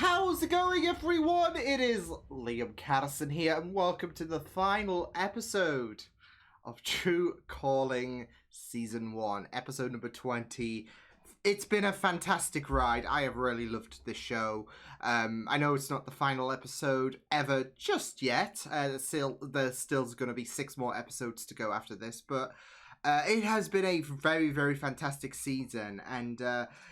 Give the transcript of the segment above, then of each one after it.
How's it going, everyone? It is Liam Catterson here, and welcome to the final episode of True Calling Season 1, episode number 20. It's been a fantastic ride. I have really loved this show. I know it's not the final episode ever just yet. There's still going to be 6 more episodes to go after this, but it has been a very, very fantastic season, and,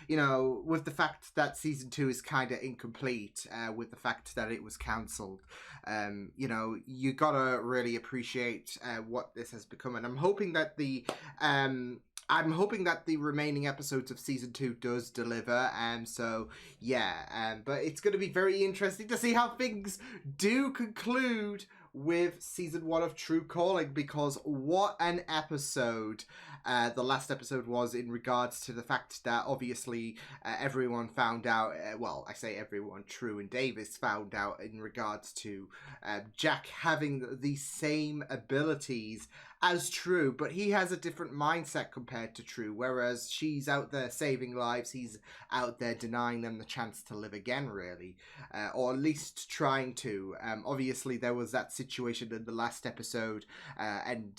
you know, with the fact that Season 2 is kind of incomplete, with the fact that it was cancelled, you know, you gotta really appreciate what this has become, and I'm hoping that the remaining episodes of Season 2 does deliver, so, yeah, but it's going to be very interesting to see how things do conclude with Season 1 of True Calling, because what an episode the last episode was, in regards to the fact that obviously everyone found out, well, I say everyone, True and Davis found out in regards to Jack having the same abilities as True, but he has a different mindset compared to True, whereas she's out there saving lives, he's out there denying them the chance to live again, really, or at least trying to. Obviously there was that situation in the last episode, and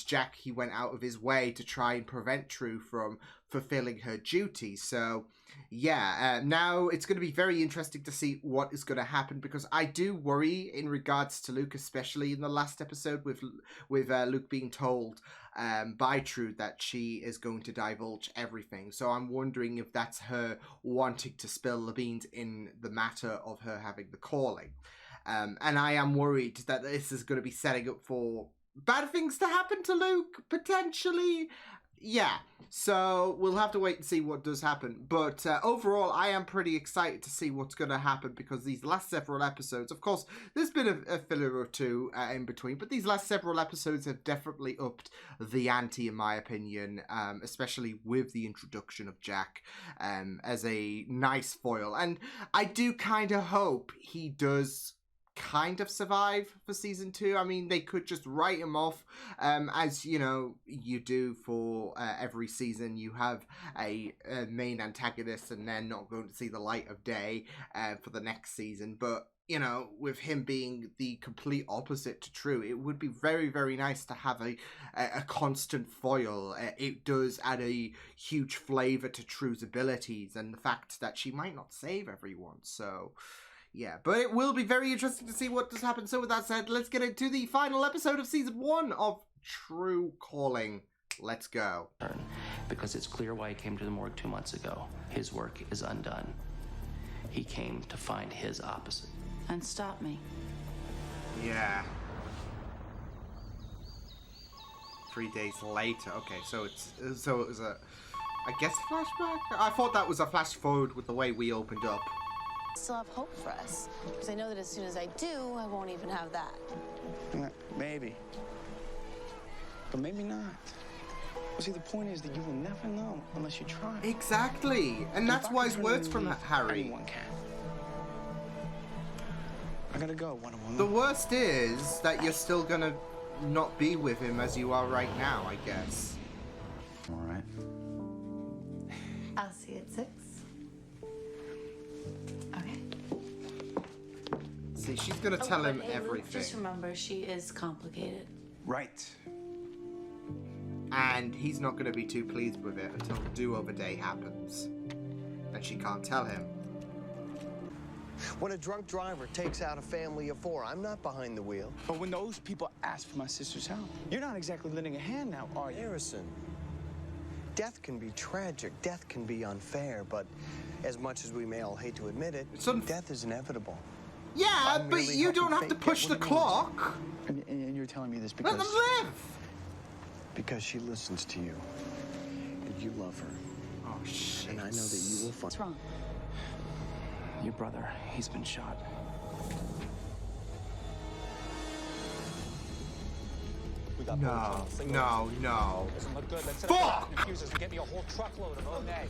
Jack, he went out of his way to try and prevent True from fulfilling her duty. So yeah, now it's going to be very interesting to see what is going to happen, because I do worry in regards to Luke, especially in the last episode with Luke being told by True that she is going to divulge everything. So I'm wondering if that's her wanting to spill the beans in the matter of her having the calling. And I am worried that this is going to be setting up for bad things to happen to Luke, potentially. Yeah, so we'll have to wait and see what does happen. But overall, I am pretty excited to see what's going to happen, because these last several episodes, of course, there's been a filler or two in between, but these last several episodes have definitely upped the ante, in my opinion, especially with the introduction of Jack as a nice foil. And I do kind of hope he does kind of survive for Season 2. I mean, they could just write him off, as you know you do for every season. You have a main antagonist and they're not going to see the light of day for the next season. But you know, with him being the complete opposite to True, it would be very, very nice to have a constant foil. It does add a huge flavor to True's abilities and the fact that she might not save everyone. So yeah, but it will be very interesting to see what does happen. So with that said, let's get into the final episode of Season 1 of True Calling. Let's go. Because it's clear why he came to the morgue 2 months ago. His work is undone. He came to find his opposite. And stop me. Yeah. 3 days later. Okay, so it was a, I guess, a flashback? I thought that was a flash forward with the way we opened up. Still have hope for us, because I know that as soon as I do, I won't even have that. Maybe. But maybe not. Well, see, the point is that you will never know unless you try. Exactly, and that's wise words from Harry. Anyone can. I gotta go, Wonder Woman. The worst is that you're still gonna not be with him as you are right now, I guess. All right. I'll see you at 6. Okay. See, she's gonna tell him everything. Just remember, she is complicated. Right. And he's not gonna be too pleased with it until the do-over day happens. And she can't tell him. When a drunk driver takes out a family of 4, I'm not behind the wheel. But when those people ask for my sister's help, you're not exactly lending a hand now, are you? Harrison, death can be tragic, death can be unfair, but as much as we may all hate to admit it, death is inevitable. Yeah, but you don't have to push the clock. And you're telling me this because... Let them live! Because she listens to you, and you love her. Oh, shit. And I know that you will find... What's wrong? Your brother, he's been shot. No. Doesn't look good. Let's Fuck! Confuse us and get me a whole truckload of Oday.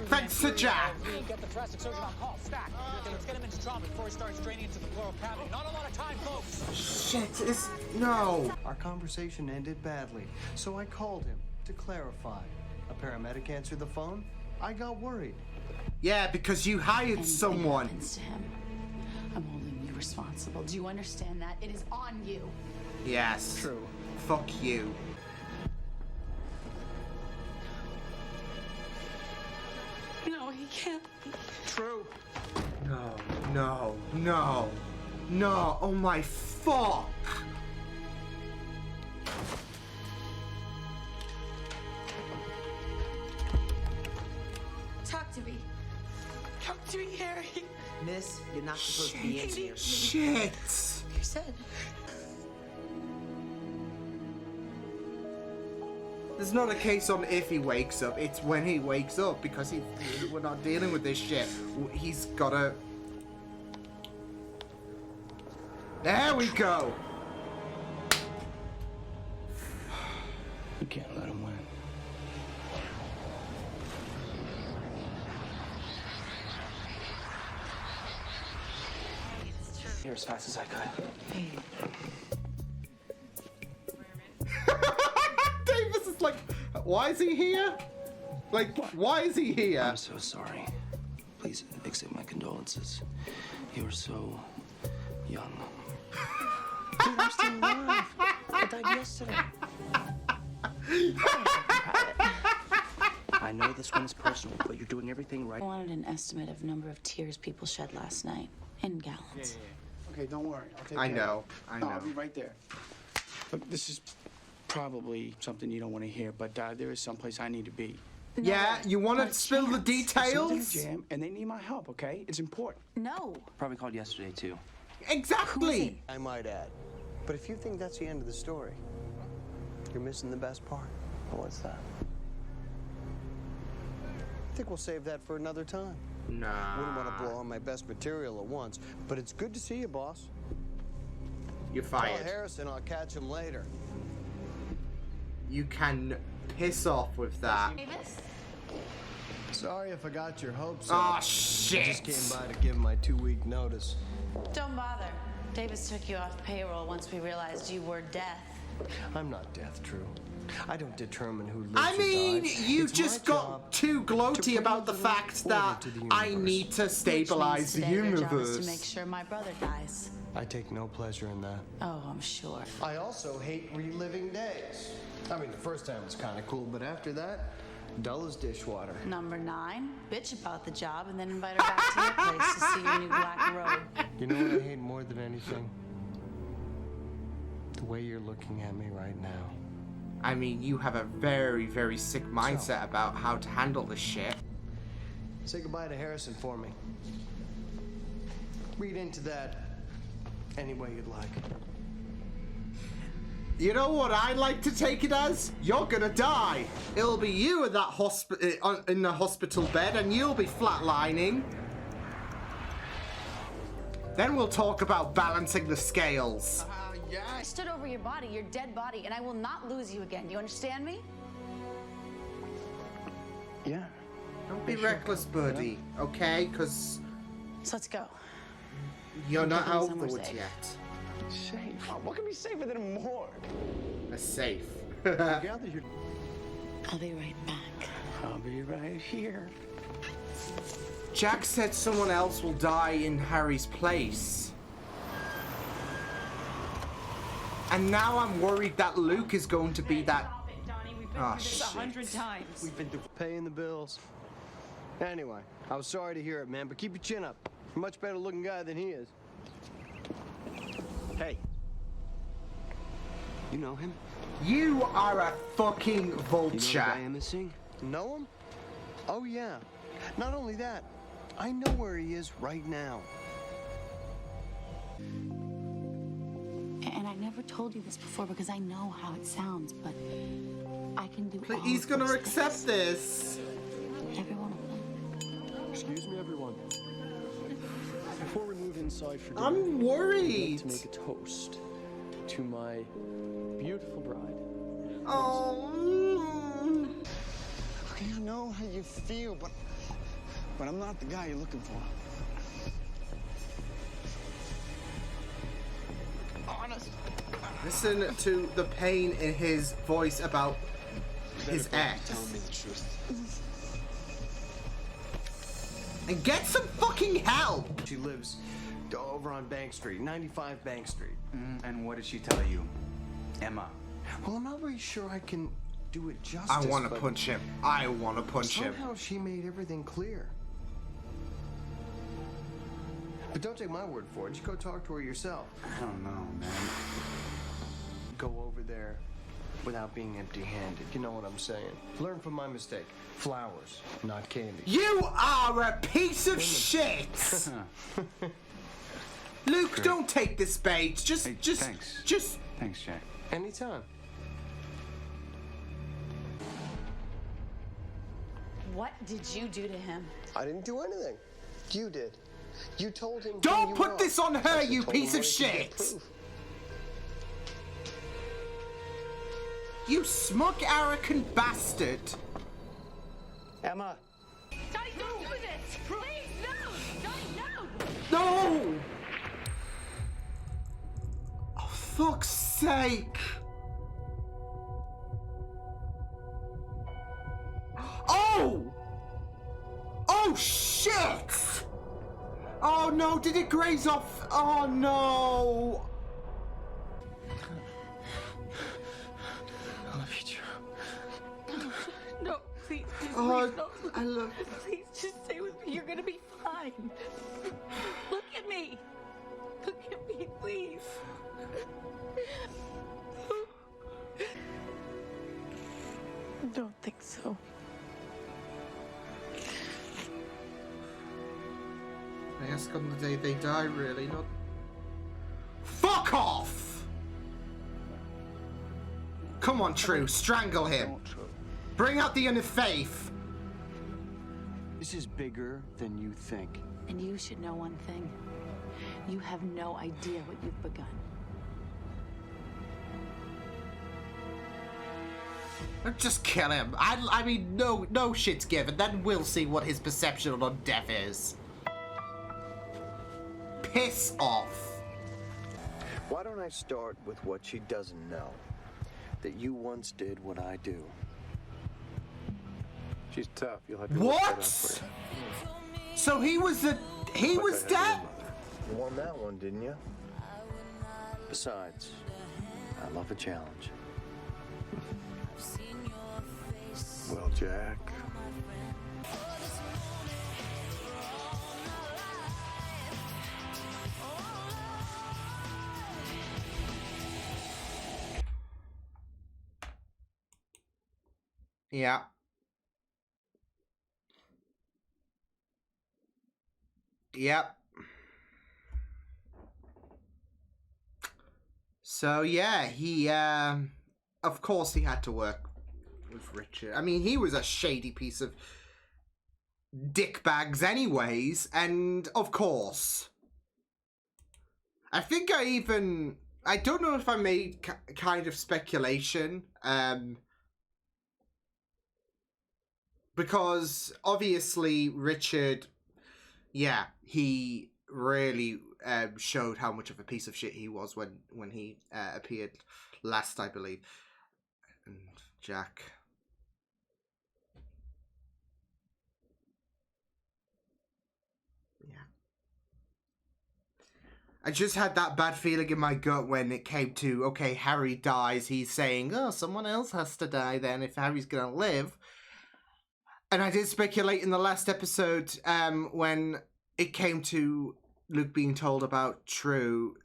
Thanks to Jack. Get the thoracic surgeon on call. Stack. Okay, let's get him into trauma before he starts draining into the pleural cavity. Not a lot of time, folks. Shit, no. Our conversation ended badly, so I called him to clarify. A paramedic answered the phone. I got worried. Yeah, because you hired Anything someone. happens to him, I'm holding you responsible. Do you understand that? It is on you. Yes. True. Fuck you. No, he can't. True. No, no, no, no. Oh my fuck. Talk to me. Talk to me, Harry. Miss, you're not supposed to be in here. Shit. You said. There's not a case on if he wakes up, it's when he wakes up, because we're not dealing with this shit. He's gotta... There we go! You can't let him win. Here as fast as I could. Davis is like, why is he here? Like, why is he here? I'm so sorry. Please accept my condolences. You were so young. Dude, I'm still alive. I died yesterday. I know this one is personal, but you're doing everything right. I wanted an estimate of number of tears people shed last night in gallons. Okay, don't worry. I'll take I care know, of it. I No, know. I'll be right there. Look, this is probably something you don't want to hear, but there is someplace I need to be. Yeah, you want to Not a spill the chance. details? Someone's in a jam, and they need my help, okay? It's important. No. Probably called yesterday, too. Exactly! I might add. But if you think that's the end of the story, you're missing the best part. What's that? I think we'll save that for another time. Nah. Wouldn't want to blow on my best material at once, but it's good to see you, boss. You're Tell fired. Harrison I'll catch him later. You can piss off with that. Davis? Sorry if I got your hopes Oh, up. shit! Just came by to give my 2-week notice. Don't bother. Davis took you off payroll once we realized you were death. I'm not death, True. I don't determine who lives I or mean, dies. you It's just my got job too to gloaty bring about the a little fact order that to the I universe. need to stabilize the Which means today your job is universe. to make sure my brother dies. I take no pleasure in that. Oh, I'm sure. I also hate reliving days. I mean, the first time was kind of cool, but after that, dull as dishwater. Number 9, bitch about the job and then invite her back to your place to see your new black robe. You know what I hate more than anything? The way you're looking at me right now. I mean, you have a very, very sick mindset about how to handle this shit. Say goodbye to Harrison for me. Read into that any way you'd like. You know what I'd like to take it as? You're gonna die. It'll be you in that in the hospital bed, and you'll be flatlining. Then we'll talk about balancing the scales. I stood over your body, your dead body, and I will not lose you again. Do you understand me? Yeah. Don't be reckless, buddy. Okay? Because So let's go. you're not Taking out somewhere the woods safe. yet. Safe? What can be safer than a morgue? A safe. Gather your I'll be right back. I'll be right here. Jack said someone else will die in Harry's place. And now I'm worried that Luke is going to be that... Oh, shit. 100 times. We've been paying the bills. Anyway, I was sorry to hear it, man, but keep your chin up. You're a much better looking guy than he is. Hey. You know him? You are a fucking You know the vulture. guy I'm missing? Know him? Oh, yeah. Not only that, I know where he is right now. And I never told you this before because I know how it sounds, but I can do all He's of gonna those accept things. this. Every one of them. Excuse me, everyone. Before we move inside for dinner, I'm I'd like worried. to make a toast to my beautiful bride. Oh. You know how you feel, but I'm not the guy you're looking for. Honest. Listen to the pain in his voice about his ex. Tell me the truth. And get some fucking help! She lives over on Bank Street, 95 Bank Street. And what did she tell you, Emma? Well, I'm not very sure I can do it justice. I want to punch him. I want to punch him. Somehow she made everything clear. But don't take my word for it. Just go talk to her yourself. I don't know, man. Go over there without being empty-handed. You know what I'm saying? Learn from my mistake. Flowers, not candy. You are a piece of shit! Luke, Great. don't take this bait. Thanks, Jack. Anytime. What did you do to him? I didn't do anything. You did. You told him. Don't put this on her, you piece of shit! You smug, arrogant bastard! Emma. Johnny, don't do this! Please, no! Johnny, no! No! Oh, fuck's sake! Oh! Oh, shit! Oh, no, did it graze off? Oh, no! I love you, Joe. No, please, please, Oh, please, no. I love you. Please, just stay with me. You're gonna be fine. Look at me. Look at me, please. Don't think so. I ask on the day they die, really, not... Fuck off! Come on, True, strangle him. Bring out the inner faith. This is bigger than you think. And you should know one thing. You have no idea what you've begun. Just kill him. I mean, no shit's given. Then we'll see what his perception on death is. Piss off. Why don't I start with what she doesn't know? That you once did what I do. She's tough. You'll have to What? So he was dead? You won that one, didn't you? Besides, I love a challenge. Well, Jack. Yeah. Yep. So yeah, he of course he had to work with Richard. I mean, he was a shady piece of dickbags anyways, and of course I think I don't know if I made kind of speculation, because obviously Richard, yeah, he really showed how much of a piece of shit he was when he appeared last, I believe. And Jack. Yeah. I just had that bad feeling in my gut when it came to, okay, Harry dies. He's saying, oh, someone else has to die then if Harry's going to live. And I did speculate in the last episode when it came to Luke being told about True.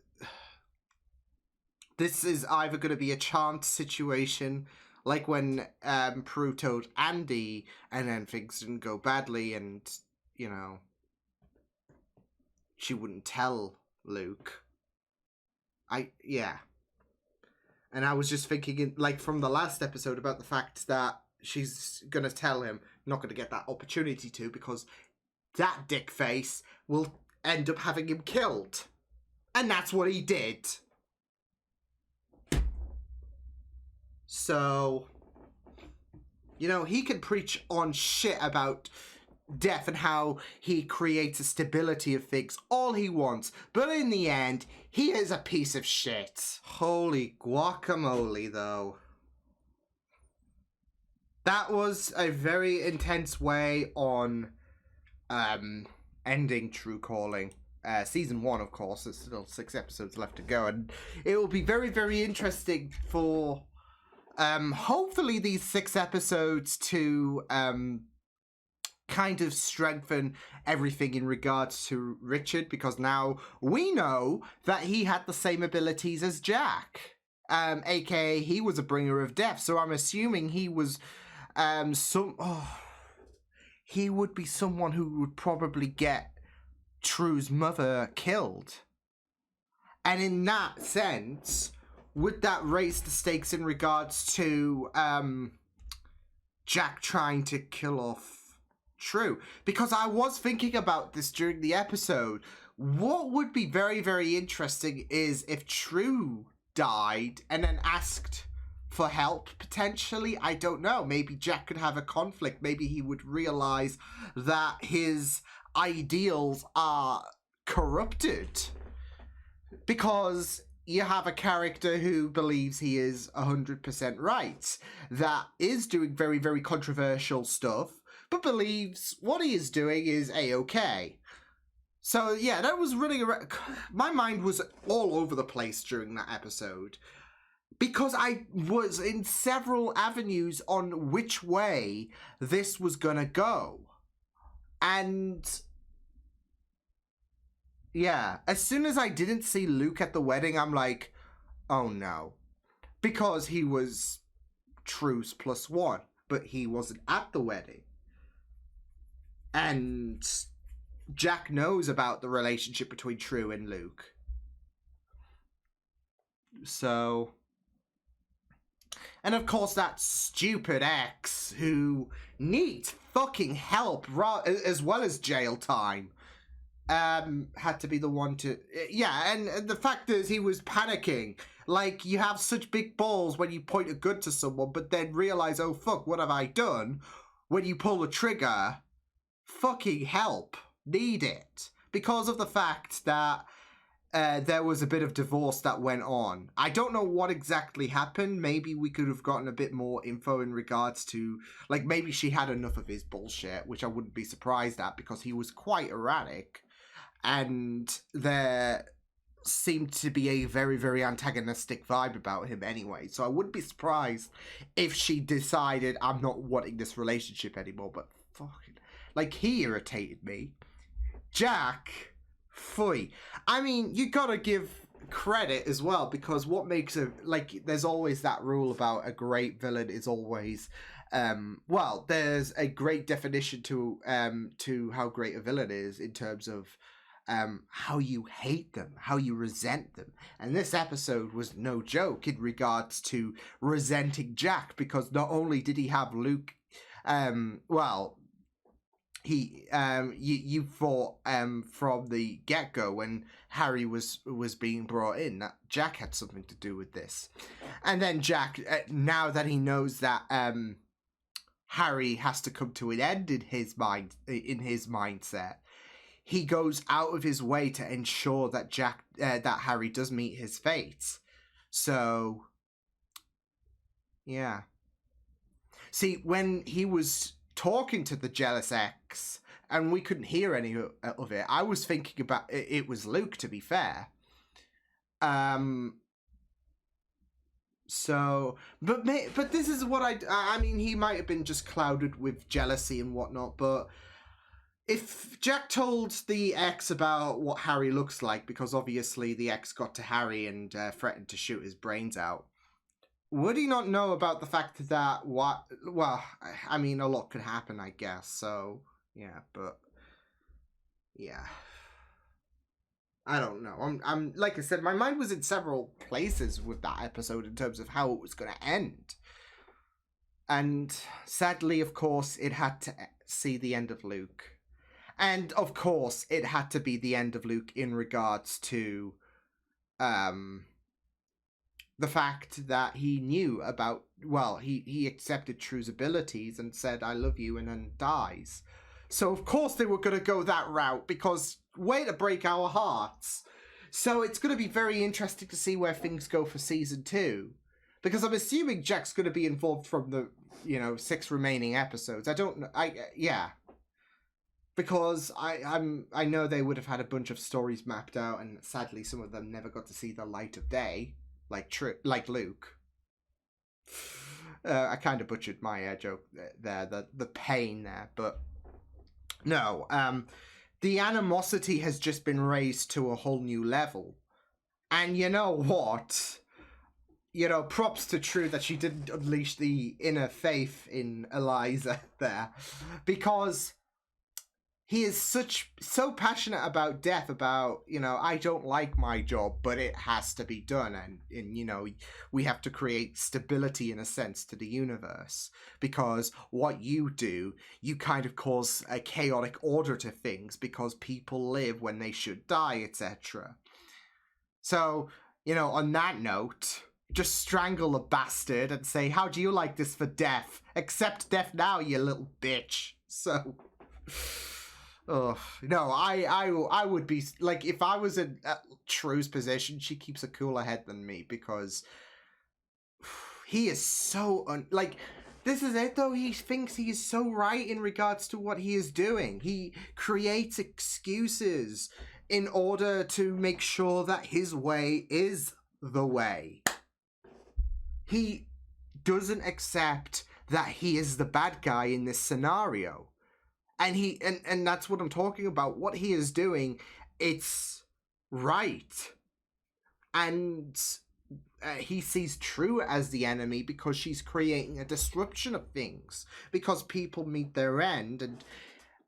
This is either going to be a chance situation, like when Prue told Andy, and then things didn't go badly, and, you know, she wouldn't tell Luke. Yeah. And I was just thinking, like, from the last episode about the fact that she's going to tell him, not going to get that opportunity to, because that dick face will end up having him killed. And that's what he did. So, you know, he can preach on shit about death and how he creates a stability of things all he wants. But in the end, he is a piece of shit. Holy guacamole, though. That was a very intense way on ending True Calling. Season 1, of course, there's still 6 episodes left to go, and it will be very, very interesting for hopefully these 6 episodes to kind of strengthen everything in regards to Richard, because now we know that he had the same abilities as Jack, aka he was a bringer of death. So I'm assuming he was he would be someone who would probably get True's mother killed. And in that sense, would that raise the stakes in regards to Jack trying to kill off True? Because I was thinking about this during the episode. What would be very, very interesting is if True died and then asked for help, potentially. I don't know. Maybe Jack could have a conflict. Maybe he would realize that his ideals are corrupted. Because you have a character who believes he is 100% right, that is doing very, very controversial stuff, but believes what he is doing is A-okay. So, yeah, that was really... My mind was all over the place during that episode, because I was in several avenues on which way this was gonna go. And... yeah, as soon as I didn't see Luke at the wedding, I'm like, oh no. Because he was True's +1, but he wasn't at the wedding. And Jack knows about the relationship between True and Luke. So... and of course that stupid ex who needs fucking help as well as jail time. Had to be the one to... yeah, and the fact is he was panicking. Like, you have such big balls when you point a gun to someone, but then realize, oh fuck, what have I done? When you pull the trigger, fucking help. Need it. Because of the fact that there was a bit of divorce that went on. I don't know what exactly happened. Maybe we could have gotten a bit more info in regards to... like, maybe she had enough of his bullshit, which I wouldn't be surprised at, because he was quite erratic. And there seemed to be a very, very antagonistic vibe about him anyway. So I wouldn't be surprised if she decided, I'm not wanting this relationship anymore. But fucking... like, he irritated me. Jack... phooey. I mean, you gotta give credit as well, because what makes a... like, there's always that rule about a great villain is always... well, there's a great definition to how great a villain is in terms of how you hate them, how you resent them. And this episode was no joke in regards to resenting Jack, because not only did he have Luke, well, he, you thought from the get-go when Harry was being brought in that Jack had something to do with this. And then Jack, now that he knows that Harry has to come to an end in his mindset, he goes out of his way to ensure that that Harry does meet his fate. So, yeah. See, when he was talking to the jealous ex, and we couldn't hear any of it, I was thinking about it was Luke, to be fair. So, but this is what I mean, he might have been just clouded with jealousy and whatnot, but if Jack told the ex about what Harry looks like, because obviously the ex got to Harry and threatened to shoot his brains out, would he not know about the fact that well, I mean, a lot could happen, I guess, so, yeah, but, yeah. I don't know. I'm like I said, my mind was in several places with that episode in terms of how it was going to end. And sadly, of course, it had to see the end of Luke. And, of course, it had to be the end of Luke in regards to the fact that he knew about... well, he accepted True's abilities and said, I love you, and then dies. So, of course, they were going to go that route, because way to break our hearts. So it's going to be very interesting to see where things go for Season 2. Because I'm assuming Jack's going to be involved from the, 6 remaining episodes. I don't know. Yeah. because I know they would have had a bunch of stories mapped out, and sadly some of them never got to see the light of day, like Luke. I kind of butchered my joke there, the pain there, but no, the animosity has just been raised to a whole new level. And you know what? You know, props to True that she didn't unleash the inner faith in Eliza there, because he is so passionate about death, about, you know, I don't like my job, but it has to be done, and you know, we have to create stability in a sense to the universe, because what you do, you kind of cause a chaotic order to things, because people live when they should die, etc. So, you know, on that note, just strangle a bastard and say, how do you like this for death? Accept death now, you little bitch. So... oh no, I would be like, if I was in True's position, she keeps a cooler head than me, because he is so like, this is it though, he thinks he is so right in regards to what he is doing. He creates excuses in order to make sure that his way is the way. He doesn't accept that he is the bad guy in this scenario. And and that's what I'm talking about. What he is doing, it's right. And he sees True as the enemy because she's creating a disruption of things. Because people meet their end.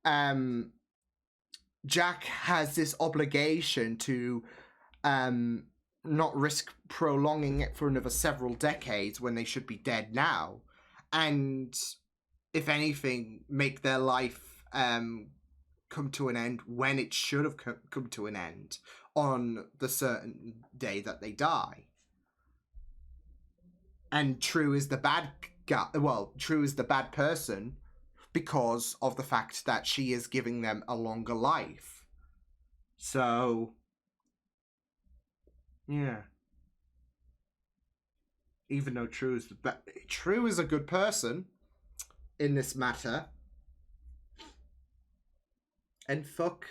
And Jack has this obligation to not risk prolonging it for another several decades when they should be dead now. And if anything, make their life come to an end when it should have come to an end, on the certain day that they die. And True is the bad guy. Well, True is the bad person because of the fact that she is giving them a longer life. So, yeah. Even though True is a good person in this matter. And fuck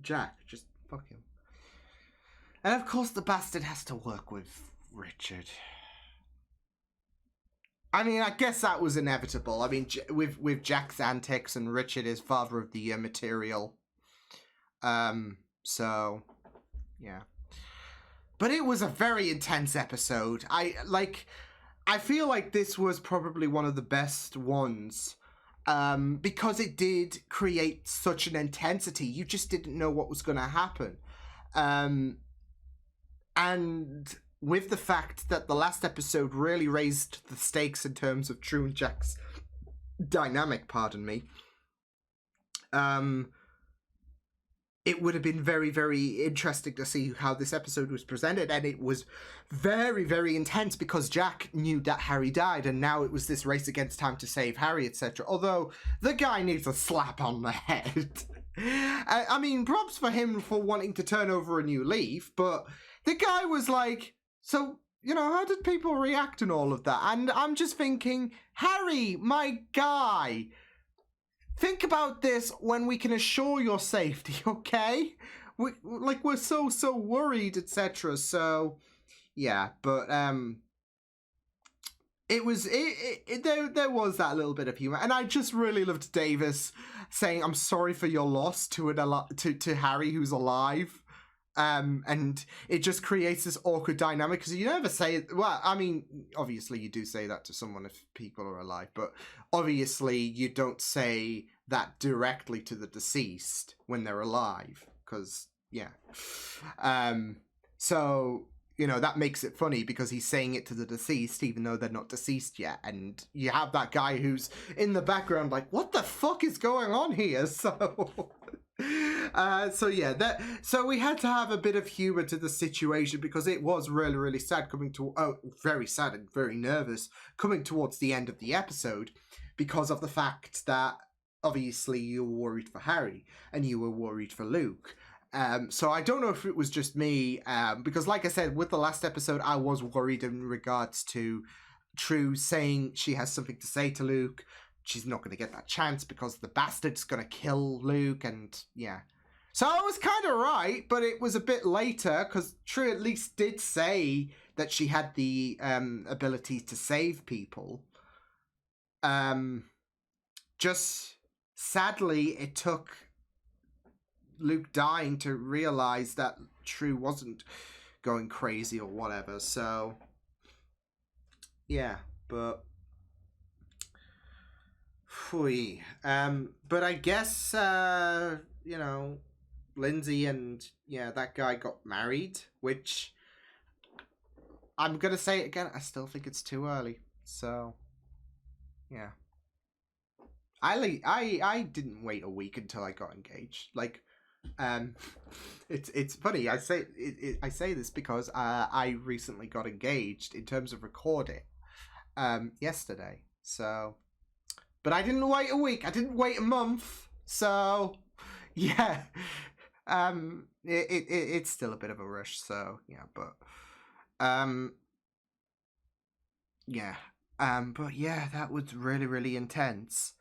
Jack. Just fuck him. And of course the bastard has to work with Richard. I mean, I guess that was inevitable. I mean, with Jack's antics, and Richard is father of the year material. So, yeah. But it was a very intense episode. I feel like this was probably one of the best ones. Because it did create such an intensity. You just didn't know what was going to happen. And with the fact that the last episode really raised the stakes in terms of True and Jack's dynamic, pardon me, it would have been very, very interesting to see how this episode was presented, and it was very, very intense because Jack knew that Harry died, and now it was this race against time to save Harry, etc. Although, the guy needs a slap on the head. I mean, props for him for wanting to turn over a new leaf, but the guy was like, so, you know, how did people react and all of that? And I'm just thinking, Harry, my guy, think about this when we can assure your safety, okay? We're so worried, etc. So, yeah, but there was that little bit of humor, and I just really loved Davis saying, "I'm sorry for your loss" to Harry, who's alive. And it just creates this awkward dynamic, because you never say it. Well, I mean, obviously you do say that to someone if people are alive, but obviously you don't say that directly to the deceased when they're alive, because yeah. So, you know, that makes it funny because he's saying it to the deceased even though they're not deceased yet, and you have that guy who's in the background like, what the fuck is going on here? So yeah, so we had to have a bit of humor to the situation, because it was really, really sad very sad and very nervous coming towards the end of the episode, because of the fact that obviously you were worried for Harry and you were worried for Luke. So I don't know if it was just me, because like I said, with the last episode, I was worried in regards to True saying she has something to say to Luke, she's not going to get that chance because the bastard's going to kill Luke, and yeah. So I was kind of right, but it was a bit later, because True at least did say that she had the ability to save people. Just sadly, it took Luke dying to realize that True wasn't going crazy or whatever, so yeah, but phew. But I guess you know, Lindsay and that guy got married, which I'm gonna say it again, I still think it's too early. So yeah, I didn't wait a week until I got engaged. Like, it's funny. I say this because I recently got engaged in terms of recording yesterday. So, but I didn't wait a week. I didn't wait a month. So yeah, it's still a bit of a rush. So yeah, but but yeah, that was really, really intense.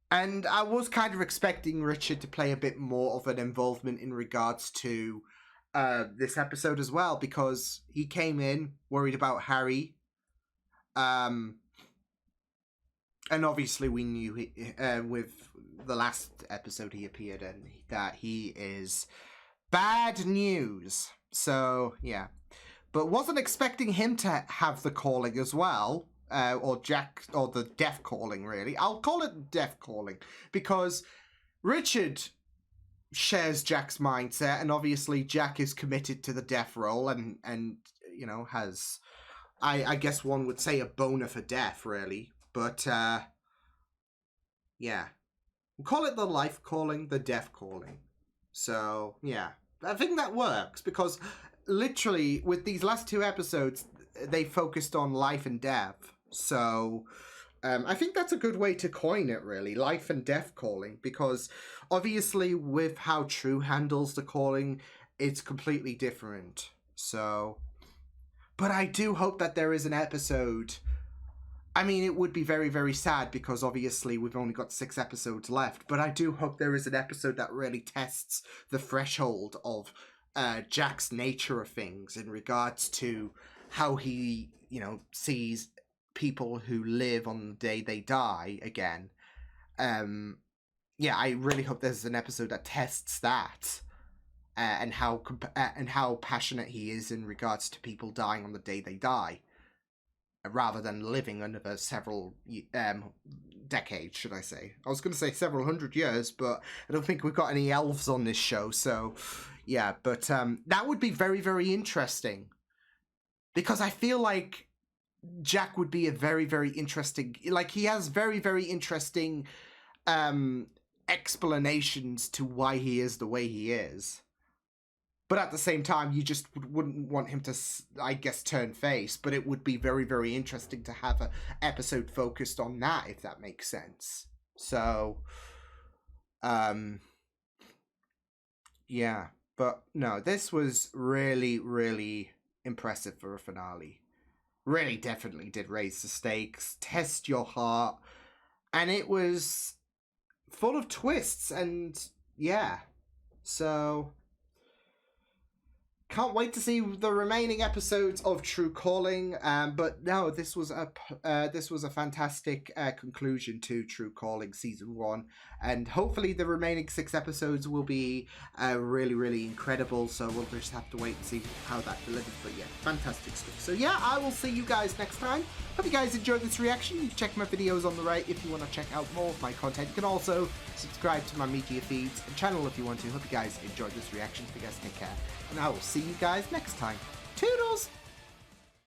And I was kind of expecting Richard to play a bit more of an involvement in regards to this episode as well, because he came in worried about Harry. And obviously we knew with the last episode he appeared in that he is bad news. So, yeah. But wasn't expecting him to have the calling as well. Or Jack, or the death calling, really. I'll call it death calling, because Richard shares Jack's mindset, and obviously Jack is committed to the death role, and you know, has, I guess one would say, a boner for death, really. But, yeah. We'll call it the life calling, the death calling. So, yeah. I think that works, because literally, with these last two episodes, they focused on life and death. So, I think that's a good way to coin it, really. Life and death calling. Because, obviously, with how True handles the calling, it's completely different. So, but I do hope that there is an episode. I mean, it would be very, very sad, because obviously we've only got 6 episodes left. But I do hope there is an episode that really tests the threshold of Jack's nature of things in regards to how he, you know, sees people who live on the day they die again. Yeah, I really hope there's an episode that tests that, and how passionate he is in regards to people dying on the day they die, rather than living under several decades, should I say. I was going to say several hundred years, but I don't think we've got any elves on this show, so yeah, but that would be very, very interesting, because I feel like Jack would be a very, very interesting, like, he has very, very interesting explanations to why he is the way he is. But at the same time, you just wouldn't want him to, I guess, turn face. But it would be very, very interesting to have an episode focused on that, if that makes sense. So, yeah. But no, this was really, really impressive for a finale. Really definitely did raise the stakes, test your heart, and it was full of twists, and yeah. So, can't wait to see the remaining episodes of True Calling. But no, this was a fantastic conclusion to True Calling Season 1. And hopefully the remaining 6 episodes will be really, really incredible. So we'll just have to wait and see how that delivers. But yeah, fantastic stuff. So yeah, I will see you guys next time. Hope you guys enjoyed this reaction. You can check my videos on the right if you want to check out more of my content. You can also subscribe to my media feeds and channel if you want to. Hope you guys enjoyed this reaction. You guys take care. And I will see you guys next time. Toodles!